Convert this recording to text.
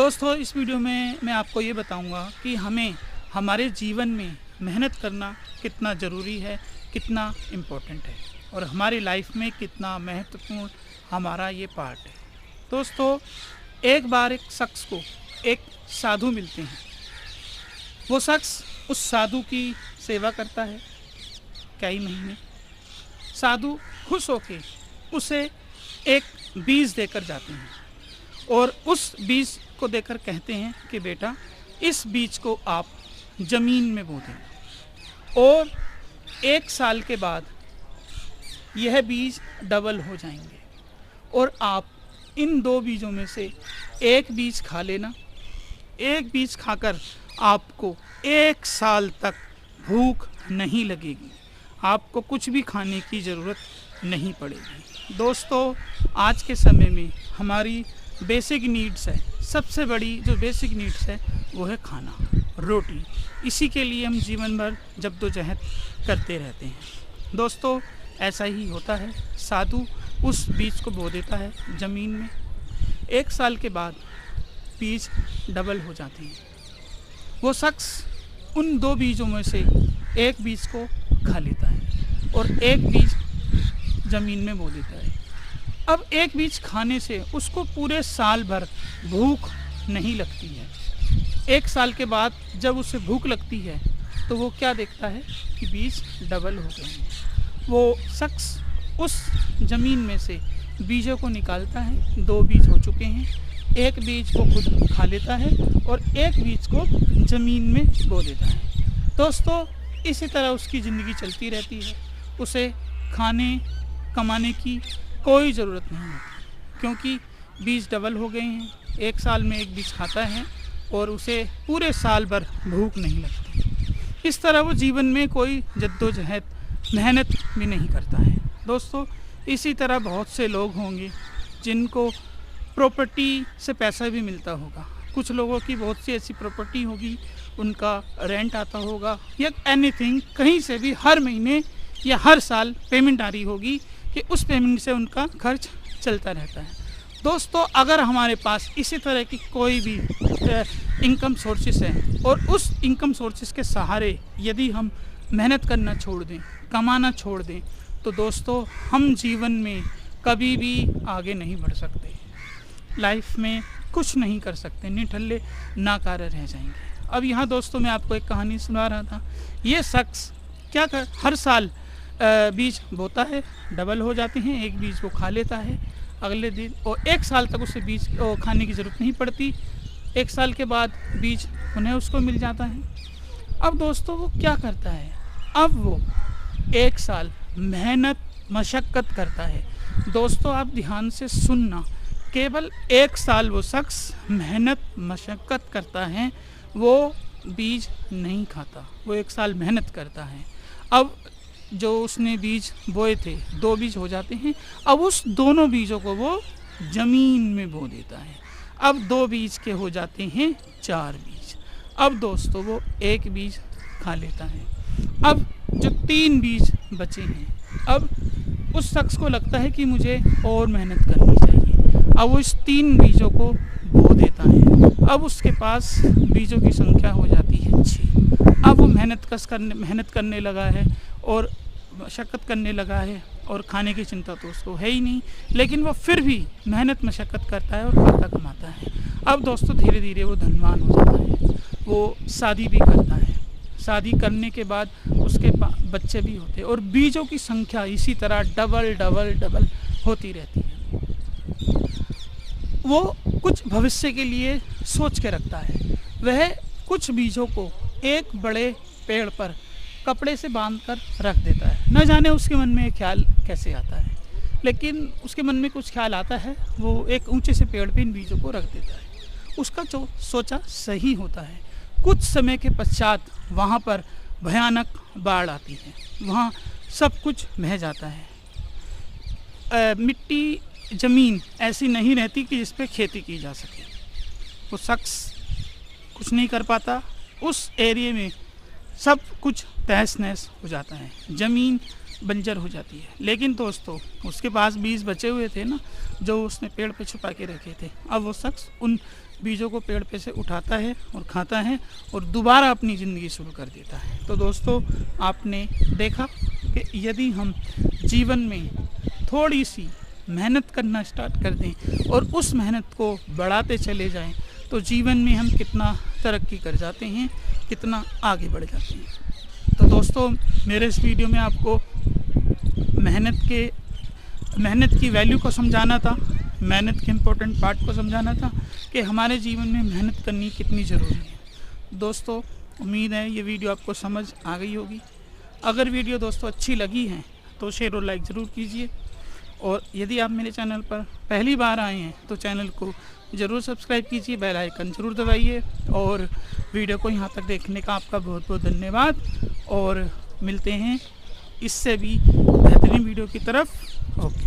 दोस्तों, इस वीडियो में मैं आपको ये बताऊंगा कि हमें हमारे जीवन में मेहनत करना कितना ज़रूरी है, कितना इम्पोर्टेंट है और हमारी लाइफ में कितना महत्वपूर्ण हमारा ये पार्ट है। दोस्तों, एक बार एक शख्स को एक साधु मिलते हैं। वो शख्स उस साधु की सेवा करता है कई महीने। साधु खुश होके उसे एक बीज देकर जाते हैं और उस बीज को देकर कहते हैं कि बेटा, इस बीज को आप ज़मीन में बो दें और 1 साल के बाद यह बीज डबल हो जाएंगे और आप इन 2 बीजों में से एक बीज खा लेना। एक बीज खाकर आपको 1 साल तक भूख नहीं लगेगी, आपको कुछ भी खाने की ज़रूरत नहीं पड़ेगी। दोस्तों, आज के समय में हमारी बेसिक नीड्स है, सबसे बड़ी जो बेसिक नीड्स है वो है खाना, रोटी। इसी के लिए हम जीवन भर जद्दोजहद करते रहते हैं। दोस्तों, ऐसा ही होता है। साधु उस बीज को बो देता है ज़मीन में। 1 साल के बाद बीज डबल हो जाते हैं। वो शख्स उन 2 बीजों में से एक बीज को खा लेता है और एक बीज ज़मीन में बो देता है। अब एक बीज खाने से उसको पूरे साल भर भूख नहीं लगती है। 1 साल के बाद जब उसे भूख लगती है तो वो क्या देखता है कि बीज डबल हो गए हैं। वो शख्स उस ज़मीन में से बीजों को निकालता है। 2 बीज हो चुके हैं। एक बीज को खुद खा लेता है और एक बीज को ज़मीन में बो देता है। दोस्तों, इसी तरह उसकी ज़िंदगी चलती रहती है। उसे खाने कमाने की कोई ज़रूरत नहीं होती क्योंकि बीज डबल हो गए हैं। 1 साल में एक बीज खाता है और उसे पूरे साल भर भूख नहीं लगती। इस तरह वो जीवन में कोई जद्दोजहद मेहनत भी नहीं करता है। दोस्तों, इसी तरह बहुत से लोग होंगे जिनको प्रॉपर्टी से पैसा भी मिलता होगा। कुछ लोगों की बहुत सी ऐसी प्रॉपर्टी होगी, उनका रेंट आता होगा या एनीथिंग, कहीं से भी हर महीने या हर साल पेमेंट आ रही होगी कि उस पेमेंट से उनका खर्च चलता रहता है। दोस्तों, अगर हमारे पास इसी तरह की कोई भी इनकम सोर्सेस हैं और उस इनकम सोर्सेस के सहारे यदि हम मेहनत करना छोड़ दें, कमाना छोड़ दें, तो दोस्तों हम जीवन में कभी भी आगे नहीं बढ़ सकते, लाइफ में कुछ नहीं कर सकते, निठल्ले नाकारा रह जाएंगे। अब यहाँ दोस्तों मैं आपको एक कहानी सुना रहा था। ये शख्स क्या कर हर साल बीज बोता है, डबल हो जाते हैं। एक बीज को खा लेता है अगले दिन और 1 साल तक उसे बीज खाने की ज़रूरत नहीं पड़ती। 1 साल के बाद बीज उन्हें उसको मिल जाता है। अब दोस्तों वो क्या करता है, अब वो 1 साल मेहनत मशक्क़त करता है। दोस्तों, आप ध्यान से सुनना, केवल 1 साल वो शख्स मेहनत मशक्क़त करता है, वो बीज नहीं खाता। वो 1 साल मेहनत करता है। अब जो उसने बीज बोए थे 2 बीज हो जाते हैं। अब उस दोनों बीजों को वो ज़मीन में बो देता है। अब 2 बीज के हो जाते हैं 4 बीज। अब दोस्तों वो एक बीज खा लेता है। अब जो 3 बीज बचे हैं, अब उस शख्स को लगता है कि मुझे और मेहनत करनी चाहिए। अब वो इस 3 बीजों को बो देता है। अब उसके पास बीजों की संख्या हो जाती है 6। अब वो मेहनत करने लगा है और मशक्क़त करने लगा है और खाने की चिंता तो उसको है ही नहीं, लेकिन वो फिर भी मेहनत मशक्क़त करता है और खाता कमाता है। अब दोस्तों धीरे धीरे वो धनवान हो जाता है। वो शादी भी करता है। शादी करने के बाद उसके बच्चे भी होते हैं और बीजों की संख्या इसी तरह डबल होती रहती है। वो कुछ भविष्य के लिए सोच के रखता है। वह कुछ बीजों को एक बड़े पेड़ पर कपड़े से बांधकर रख देता है। न जाने उसके मन में ख्याल कैसे आता है, लेकिन उसके मन में कुछ ख्याल आता है। वो एक ऊंचे से पेड़ पे इन बीजों को रख देता है। उसका जो सोचा सही होता है। कुछ समय के पश्चात वहाँ पर भयानक बाढ़ आती है। वहाँ सब कुछ बह जाता है। मिट्टी ज़मीन ऐसी नहीं रहती कि जिस पे खेती की जा सके। वो शख्स कुछ नहीं कर पाता। उस एरिया में सब कुछ तहस नहस हो जाता है, ज़मीन बंजर हो जाती है। लेकिन दोस्तों उसके पास बीज बचे हुए थे ना, जो उसने पेड़ पे छुपा के रखे थे। अब वो शख्स उन बीजों को पेड़ पे से उठाता है और खाता है और दोबारा अपनी ज़िंदगी शुरू कर देता है। तो दोस्तों, आपने देखा कि यदि हम जीवन में थोड़ी सी मेहनत करना स्टार्ट कर दें और उस मेहनत को बढ़ाते चले जाएं, तो जीवन में हम कितना तरक्की कर जाते हैं, कितना आगे बढ़ जाते हैं। तो दोस्तों, मेरे इस वीडियो में आपको मेहनत की वैल्यू को समझाना था, मेहनत के इम्पोर्टेंट पार्ट को समझाना था कि हमारे जीवन में मेहनत करनी कितनी ज़रूरी है। दोस्तों, उम्मीद है ये वीडियो आपको समझ आ गई होगी। अगर वीडियो दोस्तों अच्छी लगी है तो शेयर और लाइक ज़रूर कीजिए, और यदि आप मेरे चैनल पर पहली बार आए हैं तो चैनल को ज़रूर सब्सक्राइब कीजिए, बेल आइकन ज़रूर दबाइए, और वीडियो को यहाँ तक देखने का आपका बहुत बहुत धन्यवाद। और मिलते हैं इससे भी बेहतरीन वीडियो की तरफ। ओके।